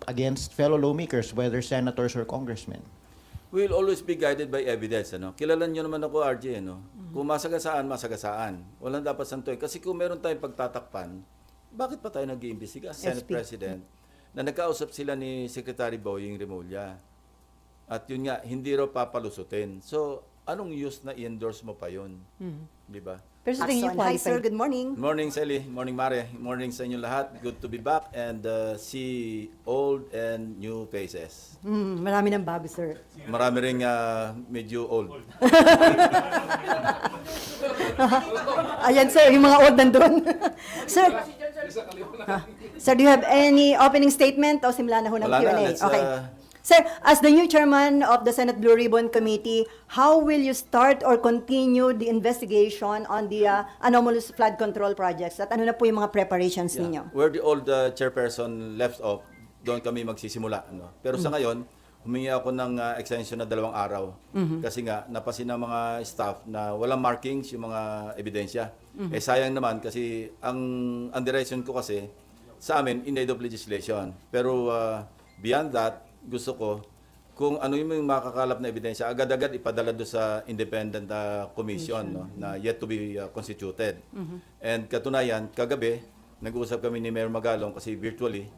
against fellow lawmakers, whether senators or congressmen? We'll always be guided by evidence. Ano? Kilala nyo naman ako, RJ. Ano? Kung masagasaan, masagasaan. Walang dapat santuin. Kasi kung meron tayong pagtatakpan, bakit pa tayo nag-iimbestiga? Senate SP. President, na nagkausap sila ni Secretary Boying Remulla. At yun nga, hindi raw papalusutin. So, anong use na i-endorse mo pa yun? Di ba? Pero sa tingin niyo Hi sir, qualified? good morning. Good morning, Sally. Morning, Mare. Morning sa inyo lahat. Good to be back and see old and new faces. Marami ng bago, sir. Marami ring medyo old. Ayan, sir, yung mga old nandun. Sir, sir, do you have any opening statement o simula na ho ng Wala na, Q&A? let's, Okay. Sir, as the new chairman of the Senate Blue Ribbon Committee, how will you start or continue the investigation on the anomalous flood control projects? At ano na po yung mga preparations ninyo? Where the old chairperson left off, doon kami magsisimula. Ano? Pero sa ngayon, humingi ako ng extension na 2 araw. Kasi nga, napasin ng mga staff na walang markings yung mga ebidensya. Eh sayang naman kasi ang direction ko kasi sa amin, in aid of legislation. Pero beyond that, gusto ko, kung ano yung makakalap na ebidensya, agad-agad ipadala doon sa independent commission no, na yet to be constituted. And katunayan, kagabi, nag-uusap kami ni Mayor Magalong kasi virtually,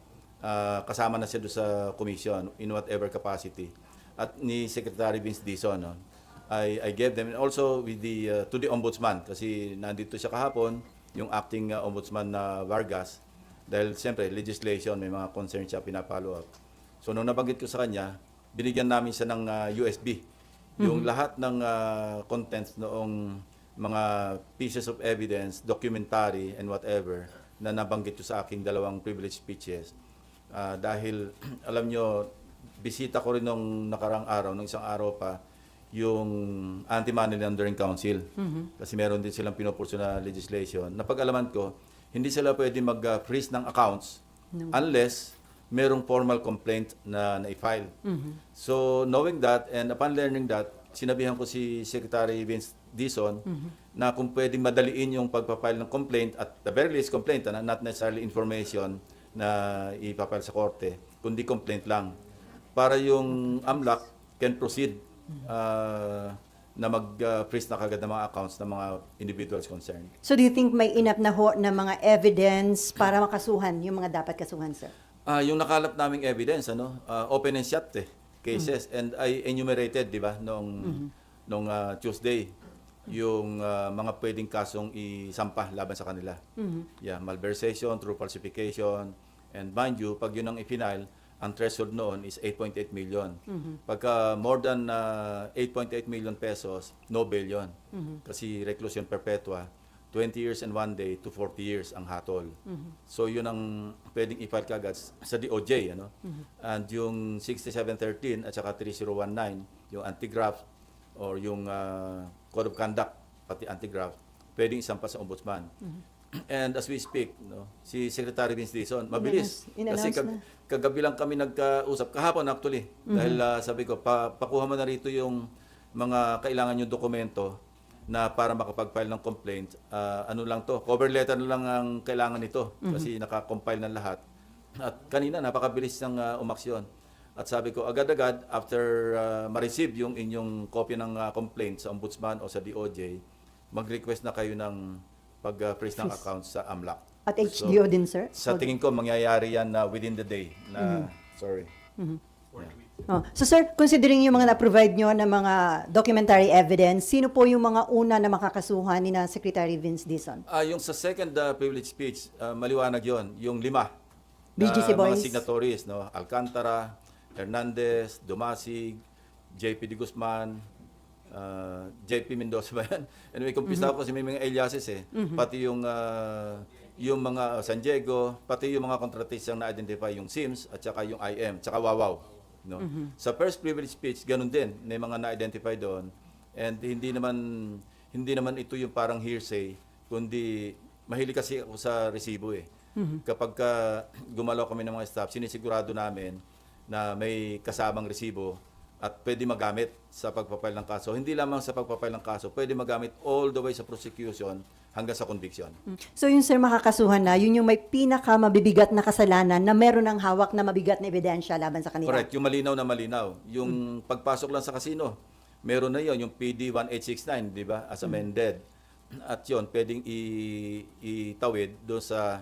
kasama na siya doon sa commission in whatever capacity. At ni Secretary Vince Dizon, no, I gave them, and also with the, to the Ombudsman, kasi nandito siya kahapon, yung acting Ombudsman na Vargas, dahil siyempre, legislation, may mga concerns siya pinapollow up. So nung nabanggit ko sa kanya, binigyan namin siya ng USB. Yung lahat ng contents noong mga pieces of evidence, documentary and whatever na nabanggit ko sa aking 2 privilege speeches. Dahil alam nyo, bisita ko rin nung nakarang araw, nung isang araw pa, yung Anti-Money Laundering Council. Kasi meron din silang pinupurso na legislation. Napag-alaman ko, hindi sila pwede mag-freeze ng accounts unless merong formal complaint na na-file. So, knowing that and upon learning that, sinabihan ko si Secretary Vince Dizon na kung pwedeng madaliin yung pagpapile ng complaint at the very least complaint, not necessarily information na ipapile sa korte, kundi complaint lang. Para yung AMLAC can proceed na mag-freeze na kagad ng mga accounts ng mga individuals concerned. So do you think may enough na ho na mga evidence para makasuhan yung mga dapat kasuhan, sir? Yung nakalap naming evidence, open and shut cases, and I enumerated, di ba, nung Tuesday, yung mga pwedeng kasong isampa laban sa kanila. Yeah, malversation, true falsification, and mind you, pag yun ang i-final, ang threshold noon is 8.8 million. Pagka more than 8.8 million pesos, no bail yun. Kasi reclusion perpetua, 20 years and 1 day to 40 years ang hatol. So yun ang pwedeng i-file kagad sa DOJ. And yung 6713 at saka 3019, yung anti-graft or yung Code of Conduct, pati anti-graft, pwedeng isampa sa Ombudsman. And as we speak, si Secretary Vince Dizon, mabilis. Kasi kagabi lang kami nagkausap, kahapon actually, dahil sabi ko, pakuha mo na rito yung mga kailangan yung dokumento na para makapag-file ng complaint. Ano lang to, cover letter na lang ang kailangan nito kasi nakakompile na lahat. At kanina, napakabilis ng umaksyon. At sabi ko, agad-agad, after ma-receive yung inyong kopya ng complaint sa Ombudsman o sa DOJ, mag-request na kayo ng pag-freeze ng accounts sa AMLAC. At HDO din, sir? Sa tingin ko, mangyayari yan within the day. Sorry. Oh. So sir, considering yung mga na-provide nyo ng mga documentary evidence, sino po yung mga una na makakasuhan ni na Secretary Vince Dizon? Yung sa second privilege speech, maliwanag yon, yung 5 BGC mga boys? signatories, Alcantara, Hernandez, Dumasig, JP De Guzman, JP Mendoza ba yan? Anyway, kumpisa ako kasi may mga aliases pati yung mga San Diego, pati yung mga kontratistang na-identify yung SIMS at saka yung IM, tsaka Wawaw. Sa first privilege speech, ganun din, may mga na-identify doon. And hindi naman ito yung parang hearsay, kundi mahilig kasi ako sa resibo Kapag gumalaw kami ng mga staff, sinisigurado namin na may kasamang resibo at pwede magamit sa pagpapile ng kaso. Hindi lamang sa pagpapile ng kaso, pwede magamit all the way sa prosecution hanggang sa conviction. So yun sir, makakasuhan na, yun yung may pinaka-mabibigat na kasalanan na meron ng hawak na mabigat na ebidensya laban sa kanila. Correct, yung malinaw na malinaw. Yung pagpasok lang sa casino, meron na yon yung PD 1869, di ba, as amended. At yon pwedeng itawid doon sa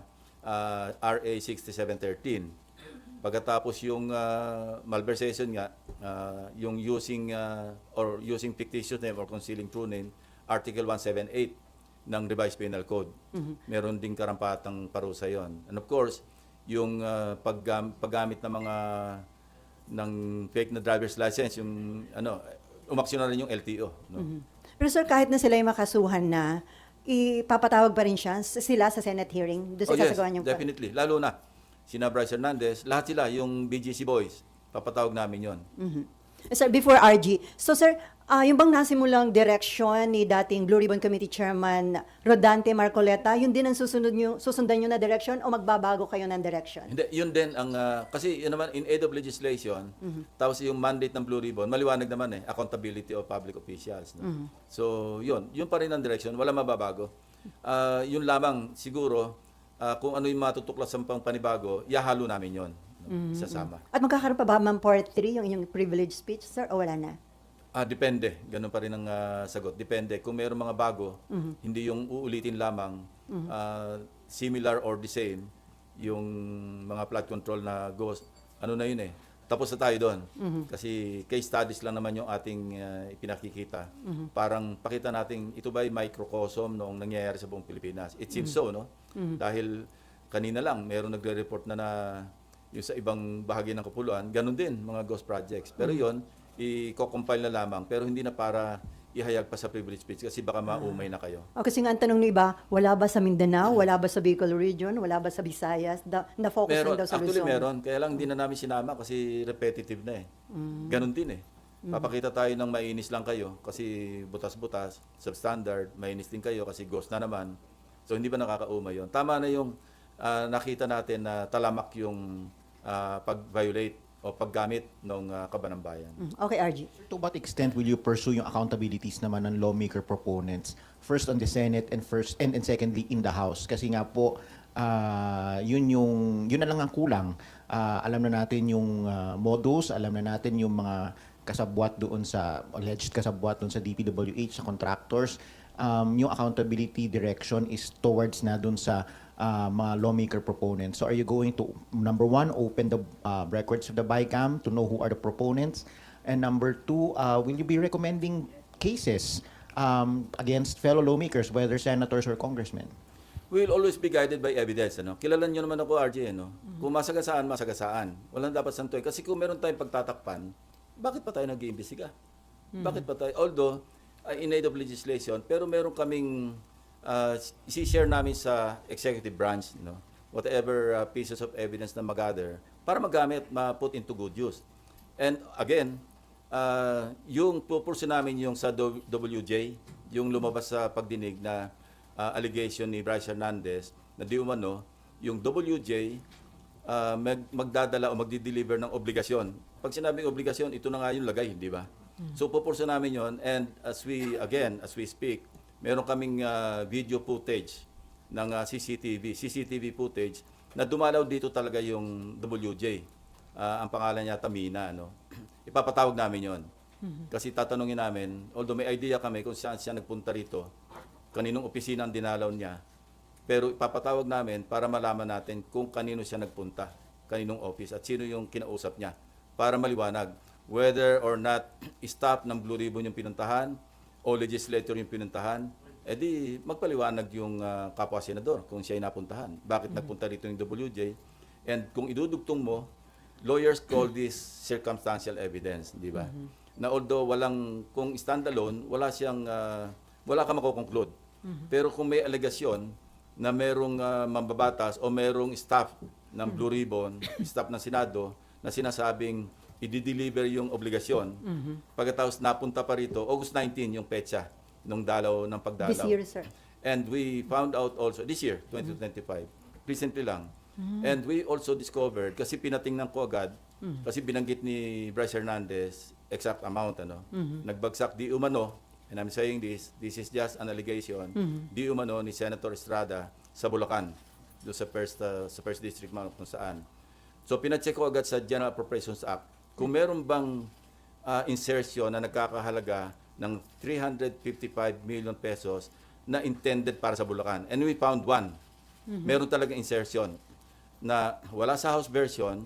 RA 6713. Pagkatapos yung malversation nga, yung using fictitious name or concealing true name, Article 178 ng Revised Penal Code. Meron ding karampatang parusa yon. And of course, yung paggamit ng mga ng fake na driver's license, yung umaksyon na rin yung LTO. No? Pero sir, kahit na sila yung makasuhan na, ipapatawag pa rin sila sa Senate hearing doon sa yes, kasagawa niyong definitely. Lalo na, sina Bryce Hernandez, lahat sila, yung BGC boys, papatawag namin yon. Sir, before RG, so sir, yung bang nasimulang direksyon ni dating Blue Ribbon Committee Chairman Rodante Marcoleta, yun din ang susundan nyo na direksyon o magbabago kayo ng direksyon? Hindi, yun din ang, kasi yun naman, in aid of legislation, tapos yung mandate ng Blue Ribbon, maliwanag naman accountability of public officials. No? So, yun pa rin ang direction, wala mababago. Yun lamang, siguro, kung ano yung matutuklasan pang panibago, ihahalo namin yon, isasama. At magkakaroon pa ba, Ma'am, part 3, yung inyong privilege speech, sir, o wala na? Depende. Ganun pa rin ang sagot. Depende. Kung mayroong mga bago, hindi yung uulitin lamang, similar or the same, yung mga flood control na ghost, ano na yun tapos na tayo doon. Kasi case studies lang naman yung ating ipinakikita. Parang pakita natin, ito ba'y microcosm noong nangyayari sa buong Pilipinas? It seems so, no? Dahil kanina lang, meron nagre-report na yung sa ibang bahagi ng Kapuluan, ganun din, mga ghost projects. Pero yon i-compile na lamang, pero hindi na para ihayag pa sa privilege speech kasi baka maumay na kayo. Kasi nga ang tanong ng iba, wala ba sa Mindanao, wala ba sa Bicol region, wala ba sa Visayas, na-focus lang daw sa Actually Luzon? meron, kaya lang hindi na namin sinama kasi repetitive na Ganun din Papakita tayo ng mainis lang kayo kasi butas-butas, substandard, mainis din kayo kasi ghost na naman. So hindi ba nakakaumay yun? Tama na yung nakita natin na talamak yung pag-violate o paggamit ng Kaban ng Bayan. Okay, RG. To what extent will you pursue yung accountabilities naman ng lawmaker proponents? First on the Senate and secondly in the House. Kasi nga po, yun na lang ang kulang. Alam na natin yung modus, alam na natin yung mga kasabwat doon sa, alleged kasabwat doon sa DPWH, sa contractors. Yung accountability direction is towards na doon sa mga lawmaker proponents. So are you going to, number one, open the records of the BICAM to know who are the proponents? And number two, will you be recommending cases against fellow lawmakers, whether senators or congressmen? We'll always be guided by evidence. Kilala nyo naman ako, RJ. Kung masagasaan, masagasaan. Walang dapat santoy. Kasi kung meron tayong pagtatakpan, bakit pa tayo nag-iimbestiga? Bakit pa tayo? Although, in aid of legislation, pero meron kaming isi-share namin sa executive branch, whatever pieces of evidence na mag-gather, para magamit, ma-put into good use. And again, yung pupursu namin yung sa WJ, yung lumabas sa pagdinig na allegation ni Bryce Hernandez, na di umano, yung WJ magdadala o magdi-deliver ng obligasyon. Pag sinabing obligasyon, ito na nga yung lagay, di ba? So pupursu namin yon, and as we speak, meron kaming video footage ng CCTV footage na dumalaw dito talaga yung WJ. Ang pangalan niya Tamina, Ipapatawag namin yon. Kasi tatanungin namin, although may idea kami kung saan siya nagpunta rito, kaninong opisina ang dinalaw niya, pero ipapatawag namin para malaman natin kung kanino siya nagpunta, kaninong office, at sino yung kinausap niya, para maliwanag whether or not staff ng Blue Ribbon yung pinuntahan o legislator yung pinuntahan, edi magpaliwanag yung kapwa senador kung siya ay napuntahan. Bakit nagpunta rito yung WJ? And kung idudugtong mo, lawyers call this circumstantial evidence, di ba? Na although kung standalone, wala ka makukonclude. Pero kung may alegasyon na merong mambabatas o merong staff ng Blue Ribbon, staff ng Senado, na sinasabing i-deliver yung obligasyon, pagkatapos napunta pa rito, August 19 yung petsa nung ng pagdalaw. This year, sir. And we found out also, this year, 2025, recently lang, and we also discovered, kasi pinatingnan ko agad, kasi binanggit ni Bryce Hernandez, exact amount, nagbagsak di umano, And I'm saying this is just an allegation, di umano ni Senator Estrada sa Bulacan, doon sa first district man kung saan. So pinacheck ko agad sa General Appropriations Act kung meron bang insertion na nagkakahalaga ng 355 million pesos na intended para sa Bulacan. And we found one. Meron talaga insertion na wala sa House version,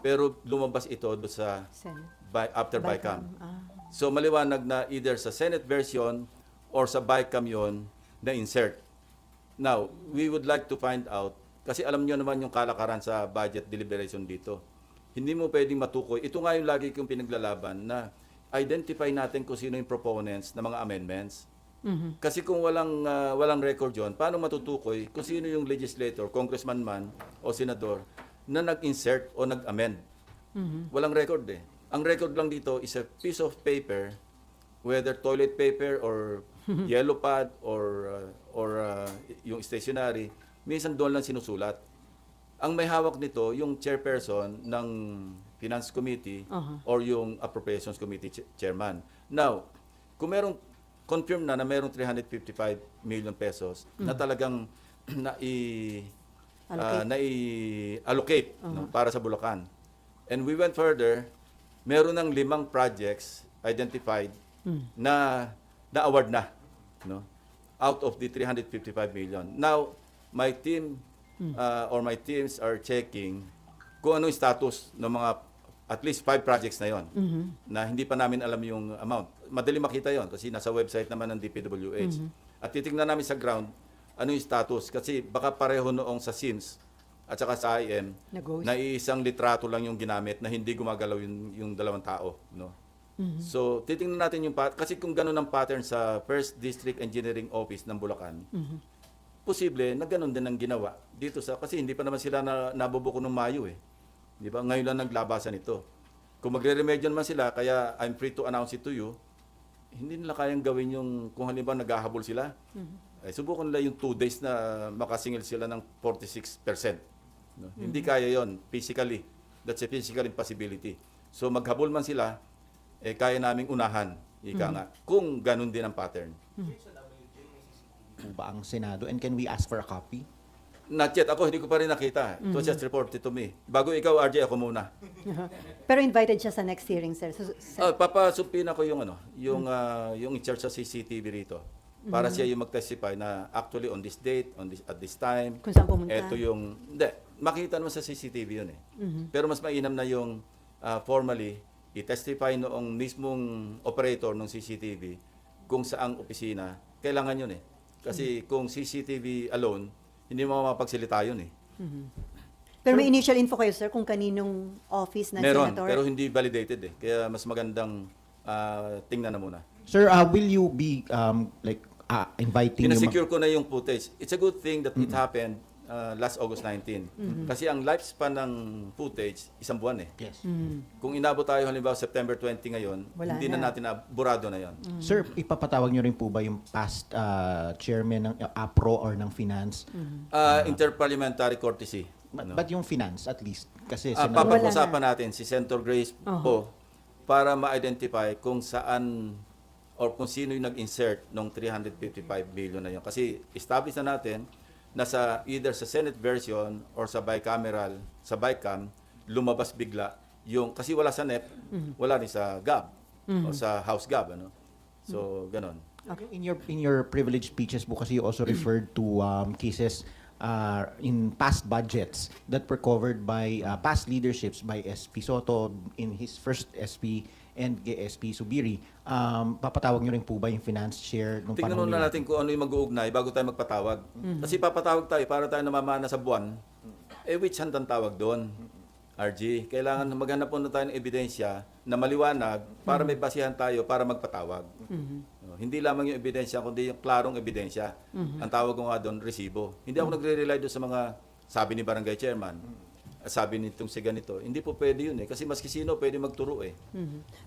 pero lumabas ito doon sa Senate. after BICAM. Ah. So maliwanag na either sa Senate version or sa BICAM yon na insert. Now, we would like to find out, kasi alam nyo naman yung kalakaran sa budget deliberation dito. Hindi mo pwedeng matukoy. Ito nga yung lagi kong pinaglalaban na identify natin kung sino yung proponents ng mga amendments. Kasi kung walang record yon, paano matutukoy kung sino yung legislator, congressman man o senador na nag-insert o nag-amend? Walang record eh. Ang record lang dito is a piece of paper, whether toilet paper or yellow pad or yung stationery, minsan doon lang sinusulat. Ang may hawak nito, yung chairperson ng Finance Committee or yung Appropriations Committee chairman. Now, kung merong confirm na merong 355 million pesos na talagang nai-allocate para sa Bulacan. And we went further, meron ng 5 projects identified na na-award na, no? Out of the 355 million. Now, my team or my teams are checking kung ano yung status ng mga at least 5 projects na yon na hindi pa namin alam yung amount. Madali makita yon kasi nasa website naman ng DPWH. At titingnan namin sa ground ano yung status kasi baka pareho noong sa SIMS at saka sa IM na isang litrato lang yung ginamit na hindi gumagalaw yung dalawang tao, no? So, titingnan natin yung kasi kung gano'n ang pattern sa First District Engineering Office ng Bulacan, posible na gano'n din ang ginawa dito kasi hindi pa naman sila nabubuko ng Mayo eh. Di ba? Ngayon lang naglabasan ito. Kung magre-remedyo naman sila, kaya I'm free to announce it to you, hindi nila kayang gawin yung, kung halimbawa naghahabol sila, ay subukan nila yung 2 days na makasingil sila ng 46%. No? Hindi kaya yon physically. That's a physical impossibility. So maghabol man sila, kaya naming unahan, ika nga, kung ganun din ang pattern. Po ba ang Senado? And can we ask for a copy? Not yet. Ako, hindi ko pa rin nakita. It was just reported to me. Bago ikaw, RJ, ako muna. Pero invited siya sa next hearing, sir. Papasupin ako yung in charge sa CCTV rito. Para siya yung mag-testify na actually on this date, at this time. Kung saan pumunta. Ito yung, hindi, makita naman sa CCTV yun eh. Pero mas mainam na yung formally, i-testify noong mismong operator ng CCTV kung saang opisina, kailangan yun eh. Kasi kung CCTV alone, hindi mo mapagsalita yun eh. Pero may initial info kayo, sir, kung kaninong office ng Meron, senator? pero hindi validated eh. Kaya mas magandang tingnan na muna. Sir, will you be inviting Pinasecure ko na yung footage. It's a good thing that it happened last August 19. Kasi ang lifespan ng footage, 1 buwan eh. Yes. Kung inabot tayo halimbawa September 20 ngayon, Wala hindi na natin burado na yon. Sir, ipapatawag nyo rin po ba yung past chairman ng APRO or ng Finance? Interparliamentary courtesy. But yung Finance at least? Kasi Papag-usapan natin si Senator Grace po para ma-identify kung saan or kung sino yung nag-insert ng 355 billion na yun. Kasi establish na natin na either sa Senate version or sa bicameral, sa BICAM, lumabas bigla yung, kasi wala sa NEP, wala rin sa GAB o sa House GAB, ano? So, ganon. Okay. In your privileged speeches po kasi you also referred to cases in past budgets that were covered by past leaderships by SP Soto in his first SP and SP Subiri. Papatawag nyo rin po ba yung finance chair nung Tingnan panahon muna nila? natin kung ano yung mag-uugnay bago tayo magpatawag. Kasi papatawag tayo para tayo namamana sa buwan. Which hand ang tawag doon? RG, kailangan maghanap muna tayo ng ebidensya na maliwanag para may basihan tayo para magpatawag. Hindi lamang yung ebidensya, kundi yung klarong ebidensya. Ang tawag ko nga doon, resibo. Hindi ako nagre-rely doon sa mga sabi ni Barangay Chairman, sabi nitong si ganito. Hindi po pwede yun eh. Kasi maski sino pwede magturo eh.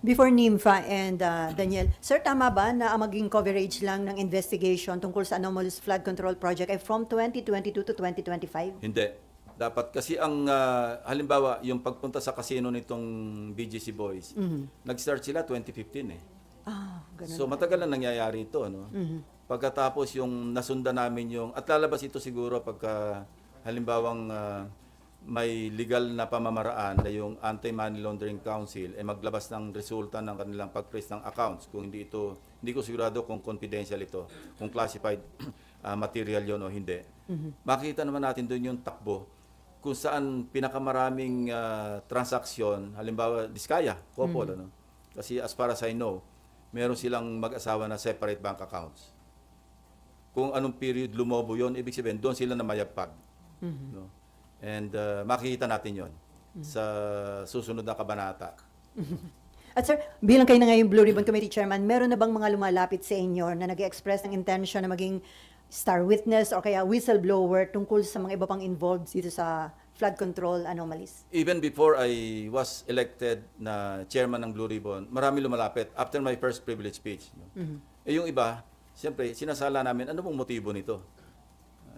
Before NIMFA and Daniel, sir, tama ba na ang maging coverage lang ng investigation tungkol sa anomalous flood control project ay from 2022 to 2025? Hindi. Dapat kasi ang halimbawa yung pagpunta sa casino nitong BGC Boys, nag-start sila 2015 eh. Ganun. So matagal na nangyayari ito, no? Pagkatapos yung nasundan namin yung at lalabas ito siguro pagka halimbawang may legal na pamamaraan na yung Anti-Money Laundering Council ay maglabas ng resulta ng kanilang pag-freeze ng accounts. Kung hindi ko sigurado kung confidential ito, kung classified material yon o hindi. Makita naman natin doon yung takbo kung saan pinakamaraming transaksyon, halimbawa Diskaya, Couple, ano? Kasi as far as I know, meron silang mag-asawa na separate bank accounts. Kung anong period lumobo yon, ibig sabihin, doon sila na mayagpag. No? And makikita natin yon sa susunod na kabanata. At sir, bilang kayo na ngayong Blue Ribbon Committee Chairman, meron na bang mga lumalapit sa inyo na nag-express ng intention na maging star witness o kaya whistleblower tungkol sa mga iba pang involved dito sa flood control anomalies? Even before I was elected na chairman ng Blue Ribbon, marami lumalapit after my first privilege speech. No? Eh yung iba, siyempre, sinasala namin, ano pong motibo nito?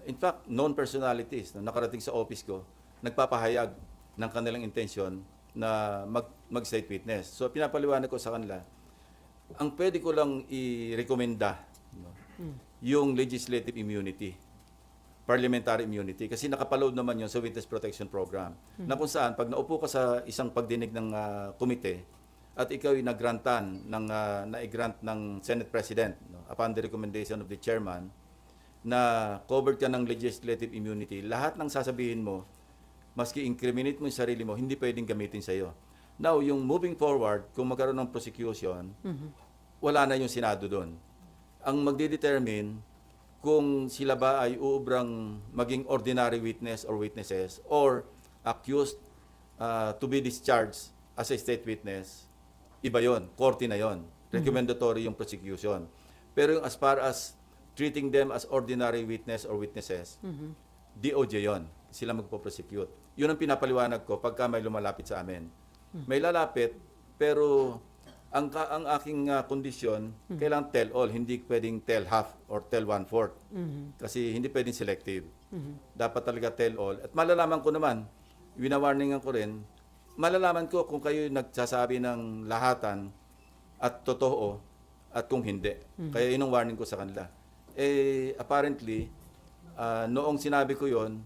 In fact, known personalities na nakarating sa office ko, nagpapahayag ng kanilang intensyon na mag-state witness. So, pinapaliwanag ko sa kanila, ang pwede ko lang i-recommenda, no, yung legislative immunity, parliamentary immunity, kasi nakapaload naman yun sa Witness Protection Program, na kung saan, pag naupo ka sa isang pagdinig ng komite, at ikaw ay na-grant ng Senate President, no, upon the recommendation of the chairman, na covered ka ng legislative immunity, lahat ng sasabihin mo, maski incriminate mo yung sarili mo, hindi pwedeng gamitin sa iyo. Now, yung moving forward, kung magkaroon ng prosecution, wala na yung Senado doon. Ang magdedetermine kung sila ba ay uubrang maging ordinary witness or witnesses or accused to be discharged as a state witness, iba yon, korte na yon. Recommendatory yung prosecution. Pero yung as far as treating them as ordinary witness or witnesses, DOJ yon. Sila magpo-prosecute. Yun ang pinapaliwanag ko pagka may lumalapit sa amin. May lalapit, pero ang aking kondisyon, kailangan tell all, hindi pwedeng tell half or tell one-fourth. Kasi hindi pwedeng selective. Dapat talaga tell all. At malalaman ko naman, winawarningan ko rin, malalaman ko kung kayo nagsasabi ng lahatan at totoo at kung hindi. Kaya yun ang warning ko sa kanila. Apparently, noong sinabi ko yon,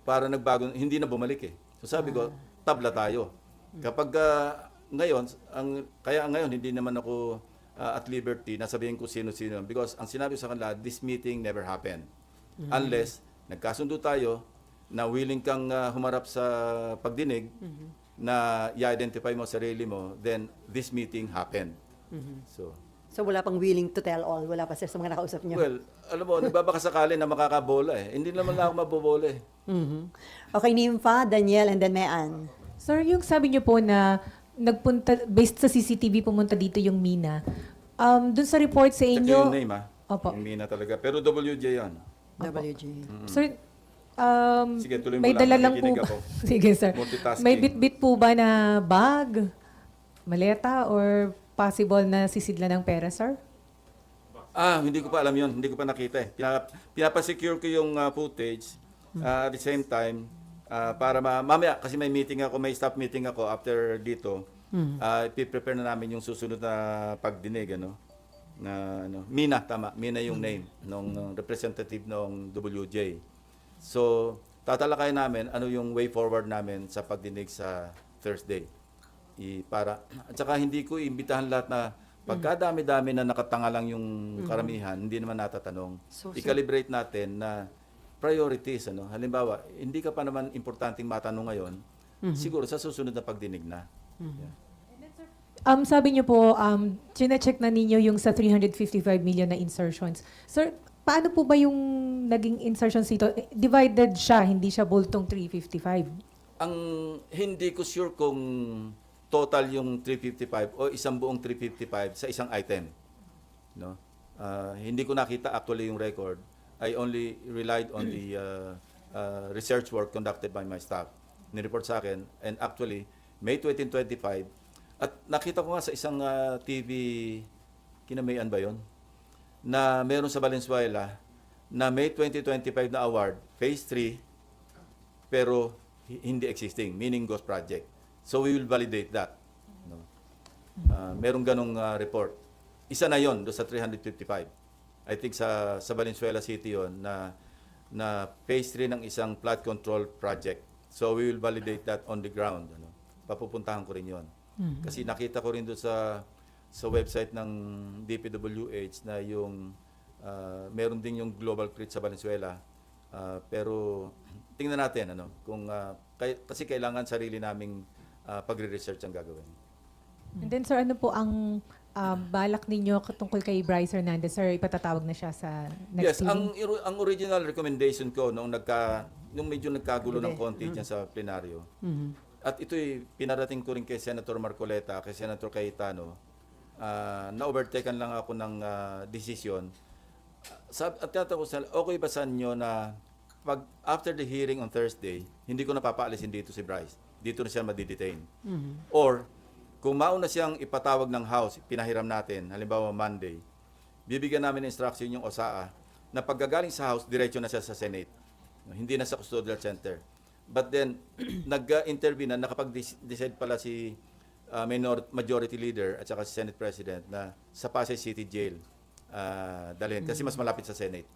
para nagbago, hindi na bumalik eh. So sabi ko, tabla tayo. Kapag ngayon, kaya ngayon hindi naman ako at liberty na sabihin ko sino-sino. Because ang sinabi sa kanila, this meeting never happened. Unless nagkasundo tayo na willing kang humarap sa pagdinig, na i-identify mo sarili mo, then this meeting happened. So wala pang willing to tell all, wala pa sir sa mga nakausap niyo? Well, alam mo, nagbabakasakali na makakabola eh. Hindi naman lang ako mabobola eh. Okay, Nympha, Daniel, and then Mayan. Sir, yung sabi niyo po na nagpunta, based sa CCTV, pumunta dito yung Mina. Dun sa report sa Check inyo... yung name Opo. Yung Mina talaga. Pero WJ yan. WG. Sir, Sige, tuloy mo may lang. dala lang po. Nakikinig ako. Sige, sir. Multitasking. May bit-bit po ba na bag, maleta, or possible na sisidla ng pera, sir? Hindi ko pa alam yun. Hindi ko pa nakita eh. Pinapasecure ko yung footage at the same time para mamaya, kasi may meeting ako, may staff meeting ako after dito. Ipiprepare na namin yung susunod na pagdinig. Mina, tama. Mina yung name ng representative ng WJ. So, tatalakay namin ano yung way forward namin sa pagdinig sa Thursday. At saka hindi ko iimbitahan lahat na pagkadami-dami na nakatanga lang yung karamihan, hindi naman natatanong. I-calibrate natin na priorities. Halimbawa, hindi ka pa naman importanteng matanong ngayon, siguro sa susunod na pagdinig na. Yeah. Sabi niyo po, chine-check na ninyo yung sa 355 million na insertions. Sir, paano po ba yung naging insertions dito? Divided siya, hindi siya bultong 355. Ang hindi ko sure kung total yung 355 o isang buong 355 sa isang item. Hindi ko nakita actually yung record. I only relied on the research work conducted by my staff. Nireport sa akin, and actually, May 2025, at nakita ko nga sa isang TV, kinamayan ba yun? Na meron sa Valenzuela, na May 2025 na award, phase 3, pero hindi existing, meaning ghost project. So we will validate that. Merong ganong report. isa na yon doon sa 355. I think sa Valenzuela City yon na phase 3 ng isang flood control project. So we will validate that on the ground. Ano. Papupuntahan ko rin yon. Kasi nakita ko rin doon sa website ng DPWH na yung meron din yung Global Creek sa Valenzuela. Pero tingnan natin ano kung kasi kailangan sarili naming pagre-research ang gagawin. And then sir, ano po ang balak ninyo tungkol kay Bryce Hernandez? Sir, ipatatawag na siya sa next Yes, hearing? ang original recommendation ko nung medyo nagkagulo ng konti dyan sa plenaryo. At ito'y pinarating ko rin kay Senator Marcoleta, kay Senator Cayetano. Na-overtaken lang ako ng desisyon. At tinatanong ko sila, okay ba sa inyo na after the hearing on Thursday, hindi ko napapaalisin dito si Bryce. Dito na siya madidetain. Or, kung mauna siyang ipatawag ng House, pinahiram natin, halimbawa Monday, bibigyan namin ng instruction yung OSAA na paggagaling sa House, diretso na siya sa Senate. Hindi na sa custodial center. But then, nag-intervene na nakapag-decide pala si Majority Leader at saka si Senate President na sa Pasay City Jail dalhin kasi mas malapit sa Senate.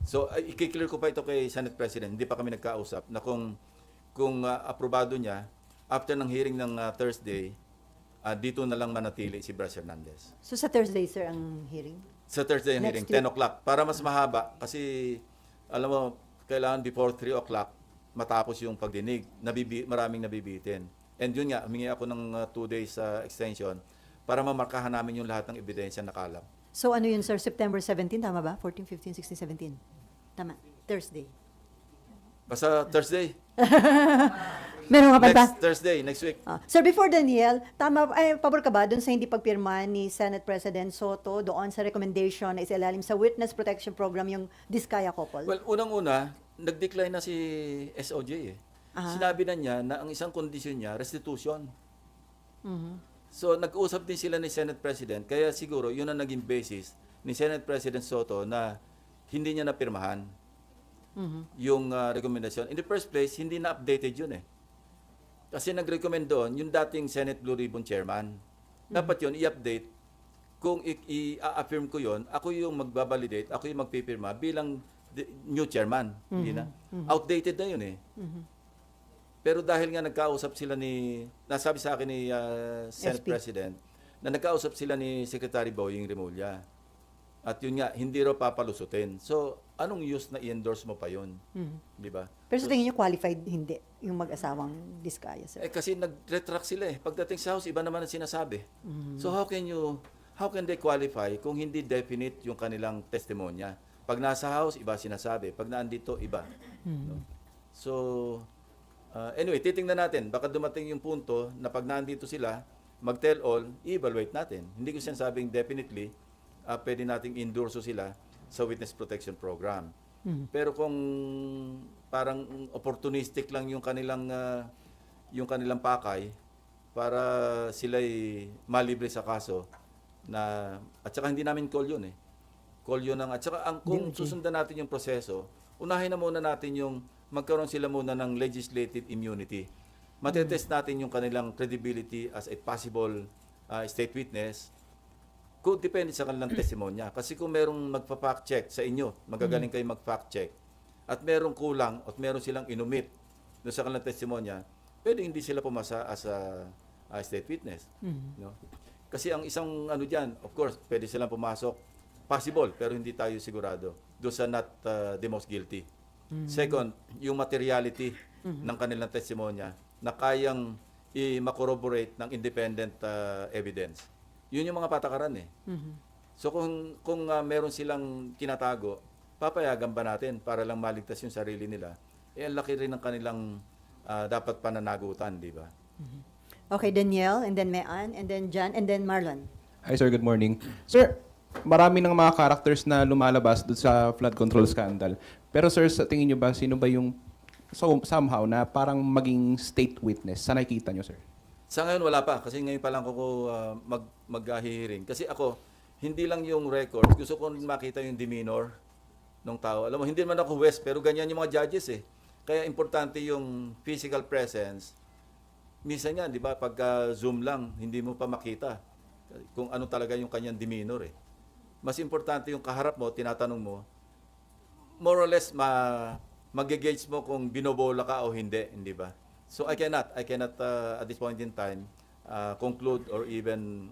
So, i-clear ko pa ito kay Senate President. Hindi pa kami nagkausap na kung aprobado niya, after ng hearing ng Thursday, dito na lang manatili si Bryce Hernandez. So sa Thursday, sir, ang hearing? Sa Thursday ang Next hearing, 10 o'clock. Para mas mahaba, kasi alam mo, kailangan before 3 o'clock matapos yung pagdinig. Maraming nabibitin. And yun nga, humingi ako ng 2 days extension para mamarkahan namin yung lahat ng ebidensya na kalap. So ano yun, sir? September 17, tama ba? 14, 15, 16, 17. Tama. Thursday. Basta Thursday. Meron ka pa ba? Next Thursday, next week. Sir, before Daniel, pabor ka ba dun sa hindi pagpirma ni Senate President Soto doon sa recommendation na isilalim sa Witness Protection Program yung Diskaya couple? Well, unang-una, nag-decline na si SOJ eh. Sinabi na niya na ang isang kondisyon niya, restitution. So, nag-usap din sila ni Senate President, kaya siguro yun ang naging basis ni Senate President Soto na hindi niya napirmahan yung recommendation. In the first place, hindi na updated yun eh. Kasi nag-recommend doon yung dating Senate Blue Ribbon Chairman. Dapat yun i-update. Kung i-affirm ko yun, ako yung magbabalidate, ako yung magpipirma bilang new chairman. Hindi na. Outdated na yun eh. Pero dahil nga nagkausap sila nasabi sa akin ni Senate SP. President, na nagkausap sila ni Secretary Boying Remulla. At yun nga, hindi raw papalusutin. So, anong use na i-endorse mo pa yun? Di ba? Pero sa tingin niyo qualified hindi yung mag-asawang Diskaya, sir? Kasi nag-retract sila eh. Pagdating sa House, iba naman ang sinasabi. So how can they qualify kung hindi definite yung kanilang testimonya? Pag nasa House, iba sinasabi. Pag naandito, iba. No? So, anyway, titingnan natin. Baka dumating yung punto na pag naandito sila, mag-tell all, i-evaluate natin. Hindi ko sinasabing definitely, pwede nating endorso sila sa Witness Protection Program. Pero kung parang opportunistic lang yung kanilang pakay para sila'y malibre sa kaso at saka hindi namin call yun eh. Call yun at saka kung susundan natin yung proseso, unahin na muna natin yung magkaroon sila muna ng legislative immunity. Matetest natin yung kanilang credibility as a possible state witness. Kung depende sa kanilang testimonya. Kasi kung merong magpa-fact check sa inyo, magagaling kayo mag-fact check, at merong kulang at meron silang inumit doon sa kanilang testimonya, pwede hindi sila pumasa as a state witness. No? Kasi ang isang diyan, of course, pwede silang pumasok, possible, pero hindi tayo sigurado. Doon sa not the most guilty. Second, yung materiality ng kanilang testimonya na kayang i-corroborate ng independent evidence. Yun yung mga patakaran eh. So kung meron silang kinatago, papayagan ba natin para lang maligtas yung sarili nila? Ang laki rin ng kanilang dapat pananagutan, di ba? Okay, Daniel, and then Mean, and then Jan, and then Marlon. Hi sir, good morning. Sir, marami ng mga characters na lumalabas doon sa flood control scandal. Pero sir, sa tingin nyo ba, sino ba yung somehow na parang maging state witness? Sa nakikita nyo, sir? Sa ngayon wala pa kasi ngayon pa lang ako mag-hearing. Kasi ako, hindi lang yung record, gusto ko makita yung demeanor ng tao. Alam mo, hindi naman ako West, pero ganyan yung mga judges eh. Kaya importante yung physical presence. Minsan yan, di ba, pagka Zoom lang, hindi mo pa makita. kung ano talaga yung kanyang demeanor eh. Mas importante yung kaharap mo, tinatanong mo, more or less mag-gauge mo kung binobola ka o hindi ba? So I cannot at this point in time conclude or even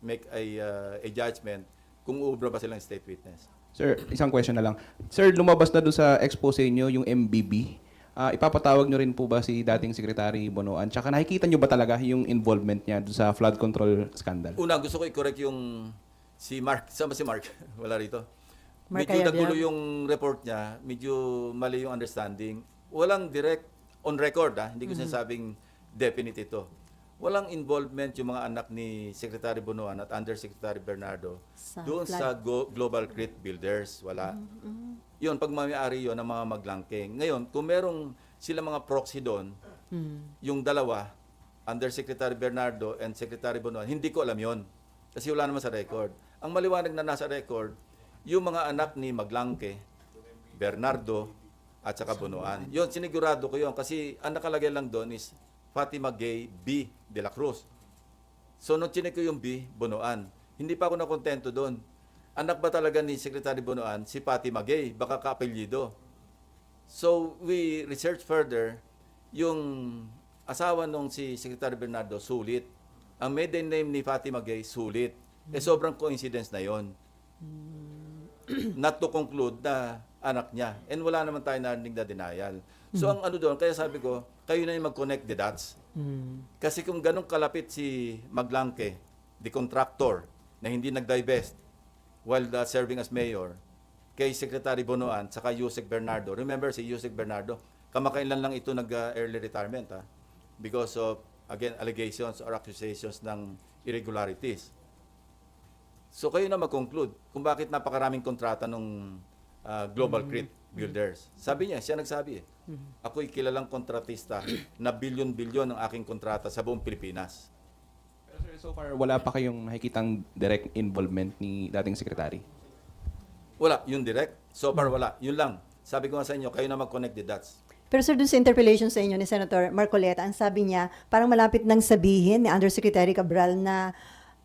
make a judgment kung uubra ba silang state witness. Sir, isang question na lang. Sir, lumabas na doon sa expose niyo yung MBB. Ipapatawag nyo rin po ba si dating Secretary Bonoan? Tsaka nakikita nyo ba talaga yung involvement niya doon sa flood control scandal? Una, gusto ko i-correct yung si Mark. Sama si Mark? Wala rito. Mark Medyo Ayabiab. nagulo yung report niya. Medyo mali yung understanding. Walang direct on record. Hindi ko sinasabing definite ito. Walang involvement yung mga anak ni Secretary Bonoan at Undersecretary Bernardo Sa doon flood. sa Global Crit Builders. Wala. Yun, pagmamayari yun ng mga maglangking. Ngayon, kung merong sila mga proxy doon, yung dalawa, Undersecretary Bernardo and Secretary Bonoan, hindi ko alam yon kasi wala naman sa record. Ang maliwanag na nasa record, yung mga anak ni Maglangke, Bernardo, at saka Bonoan. Yun, sinigurado ko yun kasi ang nakalagay lang doon is Fatima Gay B. de la Cruz. So, nung chinik ko yung B, Bonoan, hindi pa ako nakontento doon. Anak ba talaga ni Secretary Bonoan si Fatima Gay? Baka kaapelyido. So, we research further, yung asawa nung si Secretary Bernardo, sulit. Ang maiden name ni Fatima Gay, sulit. Eh, sobrang coincidence na yon. Not to conclude na anak niya. And wala naman tayo narinig na denial. So, ang ano doon, kaya sabi ko, kayo na yung mag-connect the dots. Kasi kung ganun kalapit si Maglangke, the contractor, na hindi nag-divest while serving as mayor, kay Secretary Bonoan, saka Yusek Bernardo. Remember, si Yusek Bernardo, kamakailan lang ito nag-early retirement because of, again, allegations or accusations ng irregularities. So kayo na mag-conclude kung bakit napakaraming kontrata ng Global Crit Builders. Sabi niya, siya nagsabi ako'y kilalang kontratista na bilyon-bilyon ang aking kontrata sa buong Pilipinas. Pero sir, so far, wala pa kayong nakikitang direct involvement ni dating Secretary? Wala, yun direct. So far wala. Yun lang. Sabi ko nga sa inyo, kayo na mag-connect the dots. Pero sir, dun sa interpellation sa inyo ni Senator Marcoleta, ang sabi niya, parang malapit nang sabihin ni Undersecretary Cabral na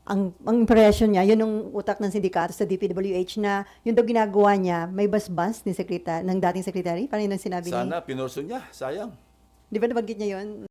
ang impression niya, yun ang utak ng sindikato sa DPWH na yun daw ginagawa niya, may basbas ni ng dating secretary. Parang yun ang sinabi niya. Sana pinurso niya. Sayang. Di ba nabanggit niya yun?